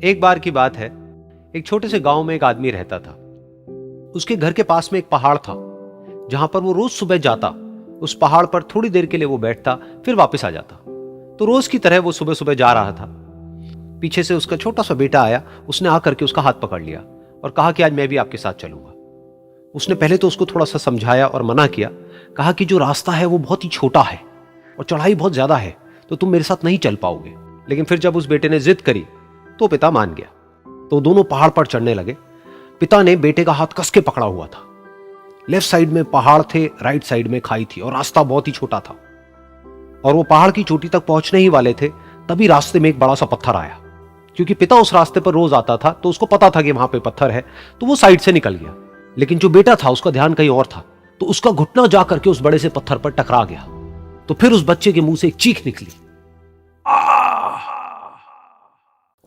एक बार की बात है, एक छोटे से गांव में एक आदमी रहता था। उसके घर के पास में एक पहाड़ था, जहां पर वो रोज सुबह जाता। उस पहाड़ पर थोड़ी देर के लिए वो बैठता, फिर वापस आ जाता। तो रोज की तरह वो सुबह सुबह जा रहा था। पीछे से उसका छोटा सा बेटा आया। उसने आकर के उसका हाथ पकड़ लिया और कहा कि आज मैं भी आपके साथ चलूंगा। उसने पहले तो उसको थोड़ा सा समझाया और मना किया। कहा कि जो रास्ता है वो बहुत ही छोटा है और चढ़ाई बहुत ज्यादा है, तो तुम मेरे साथ नहीं चल पाओगे। लेकिन फिर जब उस बेटे ने जिद करी तो पिता मान गया। तो दोनों पहाड़ पर चढ़ने लगे। पिता ने बेटे का हाथ कस के पकड़ा हुआ था। लेफ्ट साइड में पहाड़ थे, राइट साइड में खाई थी और रास्ता बहुत ही छोटा था। और वो पहाड़ की चोटी तक पहुंचने ही वाले थे, तभी रास्ते में एक बड़ा सा पत्थर आया। क्योंकि पिता उस रास्ते पर रोज आता था, तो उसको पता था कि वहां पे पत्थर है, तो वो साइड से निकल गया। लेकिन जो बेटा था उसका ध्यान कहीं और था, तो उसका घुटना जा करके उस बड़े से पत्थर पर टकरा गया। तो फिर उस बच्चे के मुंह से एक चीख निकली।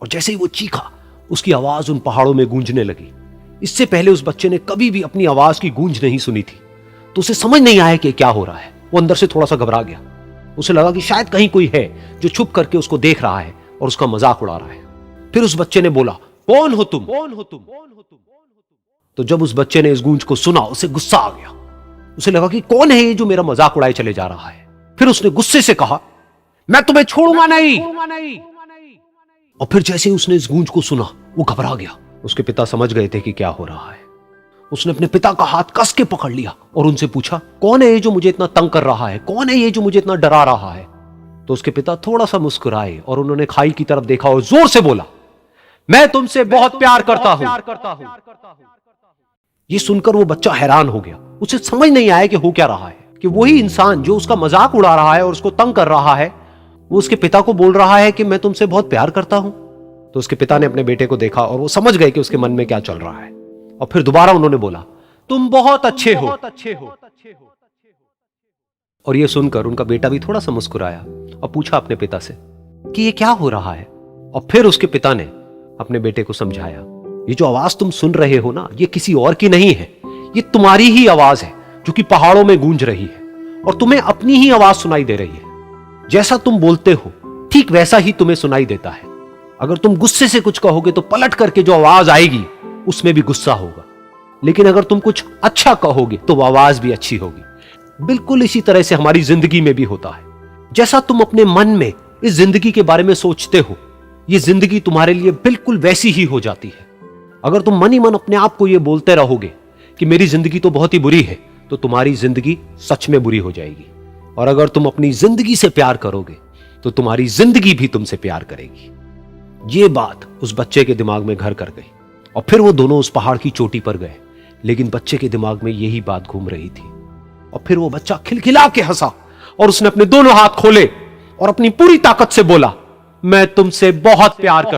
और जैसे ही वो चीखा, उसकी आवाज उन पहाड़ों में गूंजने लगी। इससे पहले उस बच्चे ने कभी भी अपनी आवाज की गूंज नहीं सुनी थी, तो उसे समझ नहीं आया कि क्या हो रहा है। वो अंदर से थोड़ा सा घबरा गया। उसे लगा कि शायद कहीं कोई है जो छुप करके उसको देख रहा है और उसका मजाक उड़ा रहा है। फिर उस बच्चे ने बोला, कौन हो तुम? कौन हो तुम? तो जब उस बच्चे ने इस गूंज को सुना, उसे गुस्सा आ गया। उसे लगा कि कौन है ये जो मेरा मजाक उड़ाए चले जा रहा है। फिर उसने गुस्से से कहा, मैं तुम्हें छोड़ूंगा नहीं। और फिर जैसे ही उसने इस गूंज को सुना, वो घबरा गया। उसके पिता समझ गए थे कि क्या हो रहा है। उसने अपने पिता का हाथ कस के पकड़ लिया और उनसे पूछा, कौन है ये जो मुझे इतना तंग कर रहा है? कौन है ये जो मुझे इतना डरा रहा है? तो उसके पिता थोड़ा सा मुस्कुराए और उन्होंने खाई की तरफ देखा और जोर से बोला, मैं तुमसे बहुत प्यार करता हूं। ये सुनकर वो बच्चा हैरान हो गया। उसे समझ नहीं आया कि हो क्या रहा है, कि वही इंसान जो उसका मजाक उड़ा रहा है और उसको तंग कर रहा है, वो उसके पिता को बोल रहा है कि मैं तुमसे बहुत प्यार करता हूं। तो उसके पिता ने अपने बेटे को देखा और वो समझ गए कि उसके मन में क्या चल रहा है। और फिर दोबारा उन्होंने बोला, तुम बहुत अच्छे हो। और ये सुनकर उनका बेटा भी थोड़ा सा मुस्कुराया और पूछा अपने पिता से कि ये क्या हो रहा है। और फिर उसके पिता ने अपने बेटे को समझाया, ये जो आवाज तुम सुन रहे हो ना, ये किसी और की नहीं है, ये तुम्हारी ही आवाज है जो कि पहाड़ों में गूंज रही है। और तुम्हें अपनी ही आवाज सुनाई दे रही है। जैसा तुम बोलते हो ठीक वैसा ही तुम्हें सुनाई देता है। अगर तुम गुस्से से कुछ कहोगे तो पलट करके जो आवाज आएगी उसमें भी गुस्सा होगा। लेकिन अगर तुम कुछ अच्छा कहोगे तो वो आवाज भी अच्छी होगी। बिल्कुल इसी तरह से हमारी जिंदगी में भी होता है। जैसा तुम अपने मन में इस जिंदगी के बारे में सोचते हो, ये जिंदगी तुम्हारे लिए बिल्कुल वैसी ही हो जाती है। अगर तुम मन ही मन अपने आप को ये बोलते रहोगे कि मेरी जिंदगी तो बहुत ही बुरी है, तो तुम्हारी जिंदगी सच में बुरी हो जाएगी। और अगर तुम अपनी जिंदगी से प्यार करोगे तो तुम्हारी जिंदगी भी तुमसे प्यार करेगी। ये बात उस बच्चे के दिमाग में घर कर गई और फिर वो दोनों उस पहाड़ की चोटी पर गए। लेकिन बच्चे के दिमाग में यही बात घूम रही थी। और फिर वो बच्चा खिलखिला के हंसा और उसने अपने दोनों हाथ खोले और अपनी पूरी ताकत से बोला, मैं तुमसे बहुत प्यार करता हूं।